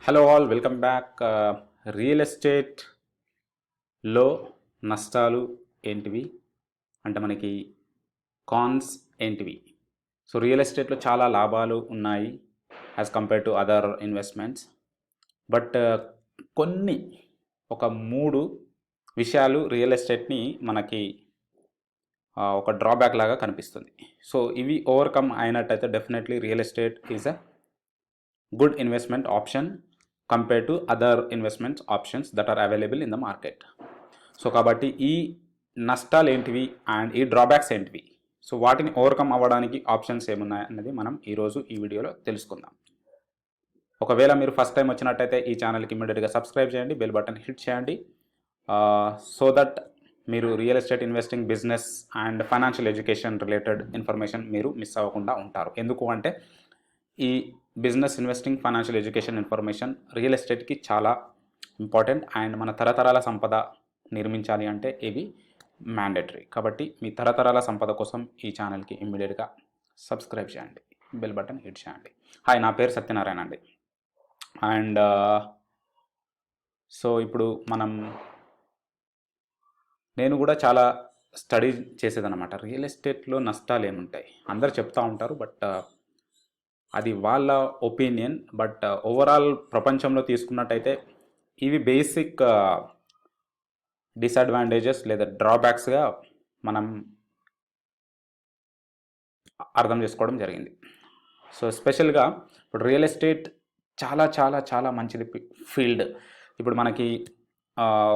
Hello all, welcome back. Real ఎస్టేట్లో నష్టాలు ఏంటివి అంటే మనకి కాన్స్ ఏంటివి? సో రియల్ ఎస్టేట్లో చాలా లాభాలు ఉన్నాయి as compare to other investments. But కొన్ని ఒక 3 విషయాలు రియల్ ఎస్టేట్ని మనకి ఒక డ్రాబ్యాక్ లాగా కనిపిస్తుంది. సో ఇవి ఓవర్కమ్ అయినట్టయితే definitely real estate is a good investment option compare to other investments options that are available in the market. So కాబట్టి ఈ నష్టాలు ఏంటివి అండ్ ఈ డ్రాబ్యాక్స్ ఏంటివి, సో వాటిని ఓవర్కమ్ అవ్వడానికి ఆప్షన్స్ ఏమున్నాయి అన్నది మనం ఈరోజు ఈ వీడియోలో తెలుసుకుందాం. ఒకవేళ మీరు ఫస్ట్ టైం వచ్చినట్టయితే ఈ ఛానల్కి ఇమీడియట్గా సబ్స్క్రైబ్ చేయండి, బెల్ బటన్ హిట్ చేయండి, సో దట్ మీరు real estate investing, business and financial education related information మీరు మిస్ అవ్వకుండా ఉంటారు. ఎందుకు అంటే ఈ business, investing, financial education information real ఎస్టేట్కి చాలా ఇంపార్టెంట్ అండ్ మన తరతరాల సంపద నిర్మించాలి అంటే ఇవి మ్యాండేటరీ. కాబట్టి మీ తరతరాల సంపద కోసం ఈ ఛానల్కి ఇమ్మీడియట్గా సబ్స్క్రైబ్ చేయండి, బెల్ బటన్ హిట్ చేయండి. హాయ్, నా పేరు సత్యనారాయణ అండి. అండ్ సో ఇప్పుడు నేను కూడా చాలా స్టడీ చేసేదన్నమాట. రియల్ ఎస్టేట్లో నష్టాలు ఏముంటాయి అందరు చెప్తూ ఉంటారు, బట్ అది వాళ్ళ ఒపీనియన్. బట్ ఓవరాల్ ప్రపంచంలో తీసుకున్నట్టయితే ఇవి బేసిక్ డిసడ్వాంటేజెస్ లేదా డ్రాబ్యాక్స్గా మనం అర్థం చేసుకోవడం జరిగింది. సో స్పెషల్గా ఇప్పుడు రియల్ ఎస్టేట్ చాలా చాలా చాలా మంచిది ఫీల్డ్. ఇప్పుడు మనకి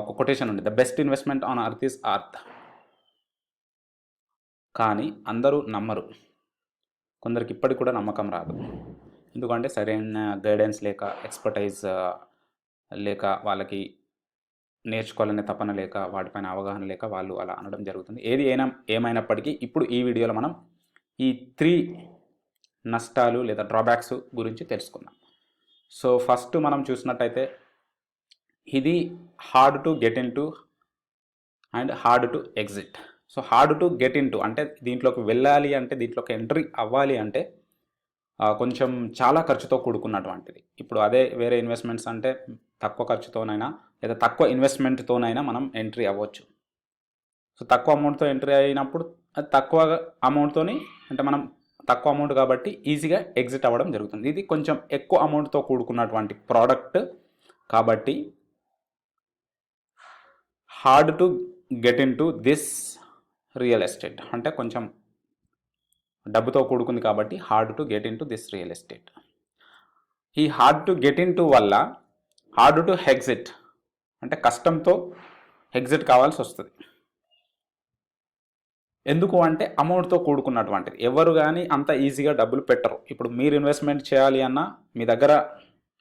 ఒక కొటేషన్ ఉంది, the best investment on earth is earth. కానీ అందరూ నమ్మరు, కొందరికి ఇప్పటికి కూడా నమ్మకం రాదు. ఎందుకంటే సరైన గైడెన్స్ లేక, ఎక్స్పర్టైజ్ లేక, వాళ్ళకి నేర్చుకోవాలనే తపన లేక, వాటిపైన అవగాహన లేక వాళ్ళు అలా అనడం జరుగుతుంది. ఏమైనప్పటికీ ఇప్పుడు ఈ వీడియోలో మనం ఈ 3 నష్టాలు లేదా డ్రాబ్యాక్స్ గురించి తెలుసుకుందాం. సో ఫస్ట్ మనం చూసినట్టయితే ఇది hard to get in to and hard to exit. So hard to get in to అంటే దీంట్లోకి వెళ్ళాలి అంటే, దీంట్లోకి ఎంట్రీ అవ్వాలి అంటే కొంచెం చాలా ఖర్చుతో కూడుకున్నటువంటిది. ఇప్పుడు అదే వేరే ఇన్వెస్ట్మెంట్స్ అంటే తక్కువ ఖర్చుతోనైనా లేదా తక్కువ ఇన్వెస్ట్మెంట్తోనైనా మనం ఎంట్రీ అవ్వచ్చు. సో తక్కువ అమౌంట్తో ఎంట్రీ అయినప్పుడు అది తక్కువ అమౌంట్తోని అంటే మనం తక్కువ అమౌంట్ కాబట్టి ఈజీగా ఎగ్జిట్ అవ్వడం జరుగుతుంది. ఇది కొంచెం ఎక్కువ అమౌంట్తో కూడుకున్నటువంటి ప్రోడక్ట్ కాబట్టి hard to get in to this real estate అంటే కొంచెం డబ్బుతో కూడుకుంది కాబట్టి hard to get in to this real estate. ఈ hard to get in to వల్ల హార్డ్ టు ఎగ్జిట్ అంటే కష్టంతో ఎగ్జిట్ కావాల్సి వస్తుంది. ఎందుకు అంటే అమౌంట్తో కూడుకున్నటువంటిది. ఎవరు కానీ అంత ఈజీగా డబ్బులు పెట్టరు. ఇప్పుడు మీరు ఇన్వెస్ట్మెంట్ చేయాలి అన్నా మీ దగ్గర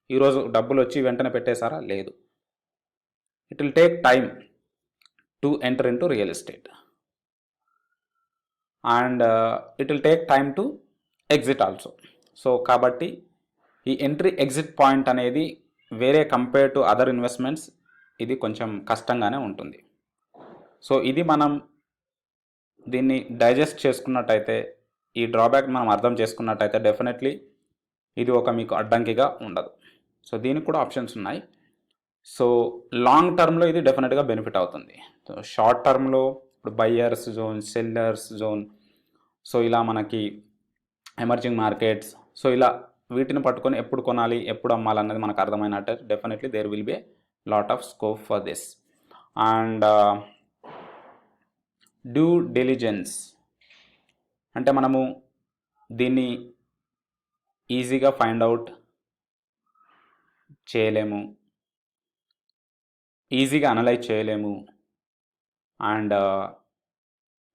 ఈరోజు డబ్బులు వచ్చి వెంటనే పెట్టేశారా? లేదు. It will take time to enter in to real estate and it will take time to exit also. So కాబట్టి ఈ ఎంట్రీ ఎగ్జిట్ పాయింట్ అనేది వేరే కంపేర్ టు అదర్ ఇన్వెస్ట్మెంట్స్ ఇది కొంచెం కష్టంగానే ఉంటుంది. సో ఇది మనం దీన్ని డైజెస్ట్ చేసుకున్నట్టయితే, ఈ డ్రాబ్యాక్ మనం అర్థం చేసుకున్నట్టయితే డెఫినెట్లీ ఇది ఒక మీకు అడ్డంకిగా ఉండదు. సో దీనికి కూడా ఆప్షన్స్ ఉన్నాయి. సో లాంగ్ టర్మ్లో ఇది డెఫినెట్గా బెనిఫిట్ అవుతుంది. సో షార్ట్ టర్మ్లో ఇప్పుడు buyers zone, sellers zone, so ఇలా మనకి ఎమర్జింగ్ మార్కెట్స్, సో ఇలా వీటిని పట్టుకొని ఎప్పుడు కొనాలి ఎప్పుడు అమ్మాలన్నది మనకు అర్థమైనట్టు definitely there will be a lot of scope for this. And due diligence అంటే మనము దీన్ని ఈజీగా ఫైండ్ అవుట్ చేయలేము, ఈజీగా అనలైజ్ చేయలేము అండ్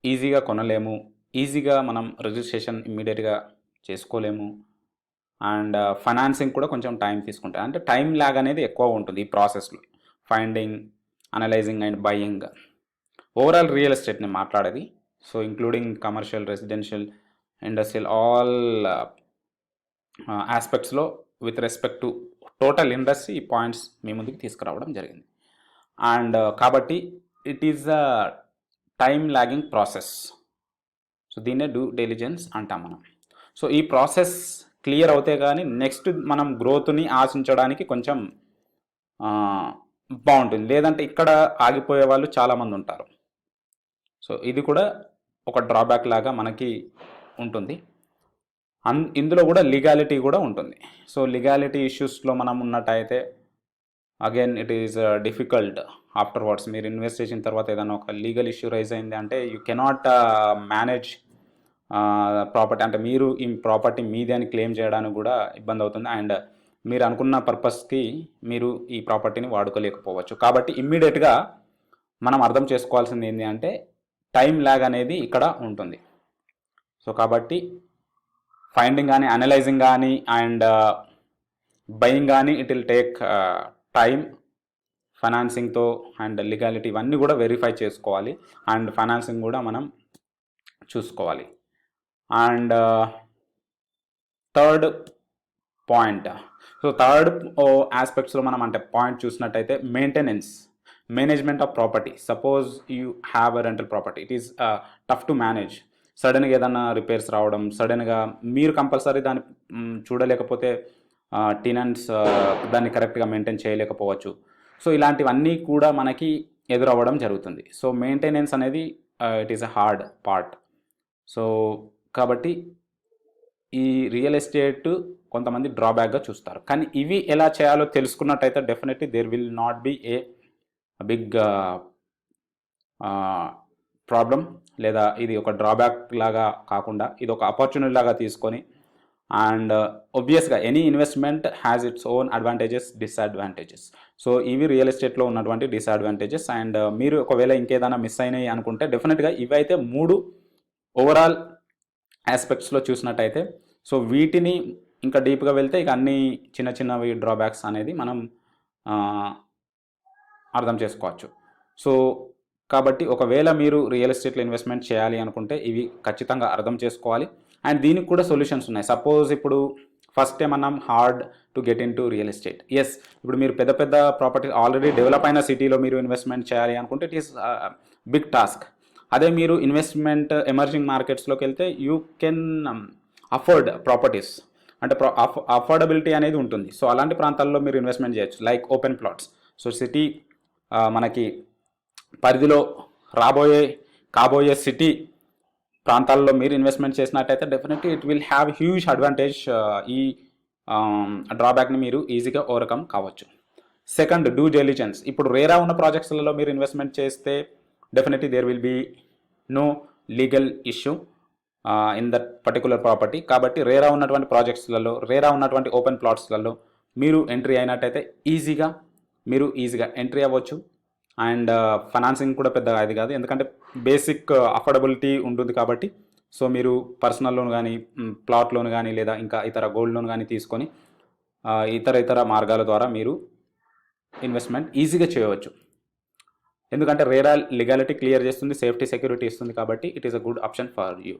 ఈజీగా కొనలేము, ఈజీగా మనం రిజిస్ట్రేషన్ ఇమ్మీడియట్గా చేసుకోలేము అండ్ ఫైనాన్సింగ్ కూడా కొంచెం టైం తీసుకుంటాయి. అంటే టైం ల్యాగ్ అనేది ఎక్కువ ఉంటుంది ఈ ప్రాసెస్లో, finding, analyzing and buying. Overall real ఎస్టేట్ని మాట్లాడేది. So including commercial, residential, industrial, all ఆస్పెక్ట్స్లో with respect to total industry ఈ పాయింట్స్ మీ ముందుకు తీసుకురావడం జరిగింది. అండ్ కాబట్టి it is a time lagging process. So దీన్నే డ్యూ డిలిజెన్స్ అంటాం మనం. సో ఈ ప్రాసెస్ క్లియర్ అవుతే కానీ నెక్స్ట్ మనం గ్రోత్ని ఆశించడానికి కొంచెం బాగుంటుంది. లేదంటే ఇక్కడ ఆగిపోయే వాళ్ళు చాలామంది ఉంటారు. సో ఇది కూడా ఒక డ్రాబ్యాక్ లాగా మనకి ఉంటుంది. ఇందులో కూడా లీగాలిటీ కూడా ఉంటుంది. సో లీగాలిటీ ఇష్యూస్లో మనం ఉన్నట్టయితే again it is difficult afterwards. మీరు ఇన్వెస్ట్ చేసిన తర్వాత ఏదైనా ఒక లీగల్ ఇష్యూ రైజ్ అయింది అంటే యూ కెనాట్ మేనేజ్ ప్రాపర్టీ, అంటే మీరు ఈ ప్రాపర్టీ మీదే అని క్లెయిమ్ చేయడానికి కూడా ఇబ్బంది అవుతుంది. అండ్ మీరు అనుకున్న పర్పస్కి మీరు ఈ ప్రాపర్టీని వాడుకోలేకపోవచ్చు. కాబట్టి ఇమ్మీడియట్గా మనం అర్థం చేసుకోవాల్సింది ఏంటి అంటే టైం ల్యాగ్ అనేది ఇక్కడ ఉంటుంది. సో కాబట్టి ఫైండింగ్ కానీ అనలైజింగ్ కానీ అండ్ బయింగ్ కానీ ఇట్ విల్ టేక్ టైం. ఫైనాన్సింగ్తో అండ్ లీగాలిటీ ఇవన్నీ కూడా వెరిఫై చేసుకోవాలి. అండ్ ఫైనాన్సింగ్ కూడా మనం చూసుకోవాలి. And third point, so third ఆస్పెక్ట్స్లో మనం అంటే పాయింట్ చూసినట్టయితే management of property. Suppose you have a rental property, it is tough to manage. సడన్గా ఏదన్నా రిపేర్స్ రావడం, సడన్గా మీరు కంపల్సరీ దాన్ని చూడలేకపోతే టెనెంట్స్ దాన్ని కరెక్ట్గా మెయింటైన్ చేయలేకపోవచ్చు. సో ఇలాంటివన్నీ కూడా మనకి ఎదురవ్వడం జరుగుతుంది. సో మెయింటెనెన్స్ అనేది it is a hard part. So కాబట్టి ఈ రియల్ ఎస్టేట్ కొంతమంది డ్రాబ్యాక్గా చూస్తారు. కానీ ఇవి ఎలా చేయాలో తెలుసుకున్నట్టయితే definitely there will not be a big problem, లేదా ఇది ఒక డ్రాబ్యాక్ లాగా కాకుండా ఇది ఒక ఆపర్చునిటీ లాగా తీసుకొని, అండ్ ఒబ్వియస్గా any investment has its own advantages, disadvantages. So ఇవి రియల్ ఎస్టేట్లో ఉన్నటువంటి డిసడ్వాంటేజెస్. అండ్ మీరు ఒకవేళ ఇంకేదైనా మిస్ అయినాయి అనుకుంటే డెఫినెట్గా ఇవైతే 3 ఓవరాల్ ఆస్పెక్ట్స్లో చూసినట్టయితే, సో వీటిని ఇంకా డీప్గా వెళ్తే ఇక అన్ని చిన్న చిన్నవి డ్రాబ్యాక్స్ అనేది మనం అర్థం చేసుకోవచ్చు. సో కాబట్టి ఒకవేళ మీరు రియల్ ఎస్టేట్లో ఇన్వెస్ట్మెంట్ చేయాలి అనుకుంటే ఇవి ఖచ్చితంగా అర్థం చేసుకోవాలి. అండ్ దీనికి కూడా సొల్యూషన్స్ ఉన్నాయి. సపోజ్ ఇప్పుడు ఫస్ట్ టైం అన్నాం hard to get in to real estate. Yes, ఇప్పుడు మీరు పెద్ద పెద్ద ప్రాపర్టీ ఆల్రెడీ డెవలప్ అయిన సిటీలో మీరు ఇన్వెస్ట్మెంట్ చేయాలి అనుకుంటే ఇట్ ఈస్ బిగ్ టాస్క్. అదే మీరు ఇన్వెస్ట్మెంట్ ఎమర్జింగ్ మార్కెట్స్లోకి వెళ్తే యూ కెన్ అఫోర్డ్ ప్రాపర్టీస్, అంటే అఫోర్డబిలిటీ అనేది ఉంటుంది. సో అలాంటి ప్రాంతాల్లో మీరు ఇన్వెస్ట్మెంట్ చేయొచ్చు, like open plots. So city మనకి పరిధిలో కాబోయే సిటీ ప్రాంతాల్లో మీరు ఇన్వెస్ట్మెంట్ చేసినట్టయితే definitely it will have huge advantage. ఈ డ్రాబ్యాక్ని మీరు ఈజీగా ఓవర్కమ్ కావచ్చు. Second, due diligence. ఇప్పుడు రేరా ఉన్న ప్రాజెక్ట్స్లలో మీరు ఇన్వెస్ట్మెంట్ చేస్తే definitely there will be no legal issue in that particular property. కాబట్టి రేరా ఉన్నటువంటి ప్రాజెక్ట్స్లలో, రేరా ఉన్నటువంటి ఓపెన్ ప్లాట్స్లలో మీరు ఎంట్రీ అయినట్టయితే మీరు ఈజీగా ఎంట్రీ అవ్వచ్చు. అండ్ ఫైనాన్సింగ్ కూడా పెద్దగా అది కాదు, ఎందుకంటే బేసిక్ అఫోర్డబిలిటీ ఉంటుంది కాబట్టి. సో మీరు పర్సనల్ లోన్ కానీ, ప్లాట్ లోన్ కానీ, లేదా ఇంకా ఇతర గోల్డ్ లోన్ కానీ తీసుకొని ఇతర మార్గాల ద్వారా మీరు ఇన్వెస్ట్మెంట్ ఈజీగా చేయవచ్చు. ఎందుకంటే రేరా లీగాలిటీ క్లియర్ చేస్తుంది, సేఫ్టీ సెక్యూరిటీ ఇస్తుంది. కాబట్టి it is a good option for you.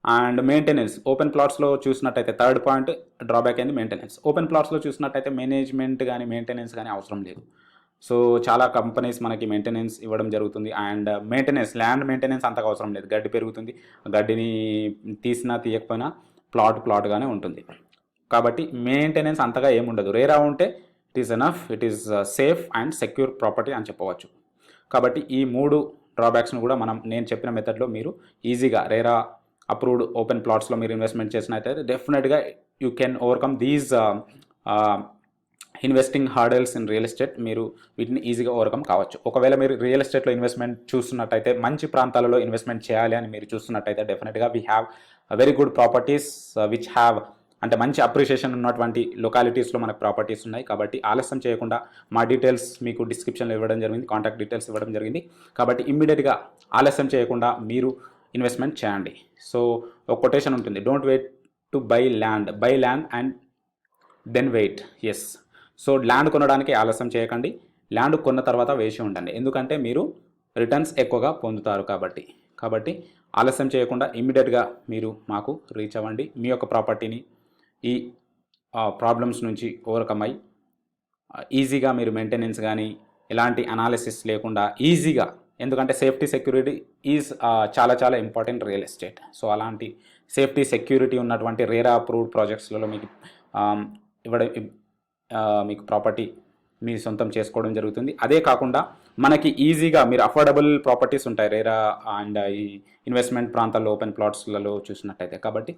And maintenance. Open ప్లాట్స్లో చూసినట్టయితే థర్డ్ పాయింట్ డ్రాబ్యాక్ అయింది మెయింటెనెన్స్. ఓపెన్ ప్లాట్స్లో చూసినట్టయితే మేనేజ్మెంట్ కానీ మెయింటెనెన్స్ కానీ అవసరం లేదు. సో చాలా కంపెనీస్ మనకి మెయింటెనెన్స్ ఇవ్వడం జరుగుతుంది. అండ్ ల్యాండ్ మెయింటెనెన్స్ అంతగా అవసరం లేదు. గడ్డి పెరుగుతుంది, గడ్డిని తీసినా తీయకపోయినా ప్లాట్గానే ఉంటుంది. కాబట్టి మెయింటెనెన్స్ అంతగా ఏముండదు. రేరా ఉంటే it is enough, it is safe and secure property అని చెప్పవచ్చు. కాబట్టి ఈ 3 డ్రాబ్యాక్స్ను కూడా నేను చెప్పిన మెథడ్లో మీరు ఈజీగా రేరా అప్రూవ్డ్ ఓపెన్ ప్లాట్స్లో మీరు ఇన్వెస్ట్మెంట్ చేసినట్టయితే డెఫినెట్గా you can overcome these investing hurdles in real estate. మీరు వీటిని ఈజీగా ఓవర్కమ్ కావచ్చు. ఒకవేళ మీరు రియల్ ఎస్టేట్లో ఇన్వెస్ట్మెంట్ చూస్తున్నట్టయితే, మంచి ప్రాంతాలలో ఇన్వెస్ట్మెంట్ చేయాలి అని మీరు చూస్తున్నట్టయితే డెఫినెట్గా we have very good properties which have, అంటే మంచి అప్రిషియేషన్ ఉన్నటువంటి లొకాలిటీస్లో మనకు ప్రాపర్టీస్ ఉన్నాయి. కాబట్టి ఆలస్యం చేయకుండా మా డీటెయిల్స్ మీకు డిస్క్రిప్షన్లో ఇవ్వడం జరిగింది, కాంటాక్ట్ డీటెయిల్స్ ఇవ్వడం జరిగింది. కాబట్టి ఇమ్మీడియట్గా ఆలస్యం చేయకుండా మీరు ఇన్వెస్ట్మెంట్ చేయండి. సో ఒక కొటేషన్ ఉంటుంది, don't wait to buy land and then wait. Yes, so land కొనడానికి ఆలస్యం చేయకండి, ల్యాండ్ కొన్న తర్వాత వేసి ఉండండి. ఎందుకంటే మీరు రిటర్న్స్ ఎక్కువగా పొందుతారు. కాబట్టి ఆలస్యం చేయకుండా ఇమ్మీడియట్గా మీరు మాకు రీచ్ అవ్వండి. మీ యొక్క ప్రాపర్టీని ఈ ప్రాబ్లమ్స్ నుంచి ఓవర్కమ్ అయ్యి ఈజీగా మీరు మెయింటెనెన్స్ కానీ ఎలాంటి అనాలిసిస్ లేకుండా ఈజీగా, ఎందుకంటే సేఫ్టీ సెక్యూరిటీ ఈజ్ చాలా చాలా ఇంపార్టెంట్ రియల్ ఎస్టేట్. సో అలాంటి సేఫ్టీ సెక్యూరిటీ ఉన్నటువంటి రేరా అప్రూవ్డ్ ప్రాజెక్ట్స్లలో మీకు ఇవ్వడం మీకు ప్రాపర్టీ మీ సొంతం చేసుకోవడం జరుగుతుంది. అదే కాకుండా మనకి ఈజీగా మీరు అఫోర్డబుల్ ప్రాపర్టీస్ ఉంటాయి రేరా అండ్ ఈ ఇన్వెస్ట్మెంట్ ప్రాంతాల్లో ఓపెన్ ప్లాట్స్లలో చూసినట్టయితే. కాబట్టి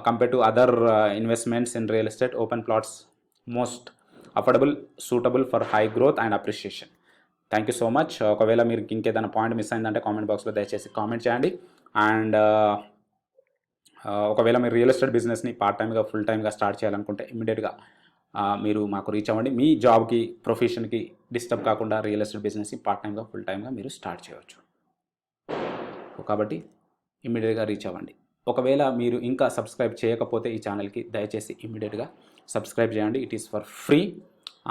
compare to other investments in real estate, open plots most affordable, suitable for high growth and appreciation. Thank you so much. ఒకవేళ మీరు ఇంకేదైనా పాయింట్ మిస్ అయిందంటే కామెంట్ బాక్స్లో దయచేసి కామెంట్ చేయండి. అండ్ ఒకవేళ మీరు రియల్ ఎస్టేట్ బిజినెస్ని పార్ట్ టైమ్గా ఫుల్ టైమ్గా స్టార్ట్ చేయాలనుకుంటే ఇమ్మీడియట్గా మీరు మాకు రీచ్ అవ్వండి. మీ జాబ్కి, ప్రొఫెషన్కి డిస్టర్బ్ కాకుండా రియల్ ఎస్టేట్ బిజినెస్ని పార్ట్ టైమ్గా ఫుల్ టైమ్గా మీరు స్టార్ట్ చేయవచ్చు. కాబట్టి ఇమ్మీడియట్గా రీచ్ అవ్వండి. ఒకవేళ మీరు ఇంకా సబ్స్క్రైబ్ చేయకపోతే ఈ ఛానల్కి దయచేసి ఇమ్మీడియట్గా సబ్స్క్రైబ్ చేయండి. It is for free.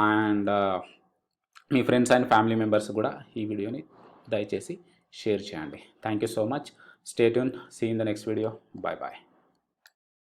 And మీ ఫ్రెండ్స్ అండ్ ఫ్యామిలీ మెంబర్స్ కూడా ఈ వీడియోని దయచేసి షేర్ చేయండి. Thank you so much. Stay tune. See in the next video. Bye bye.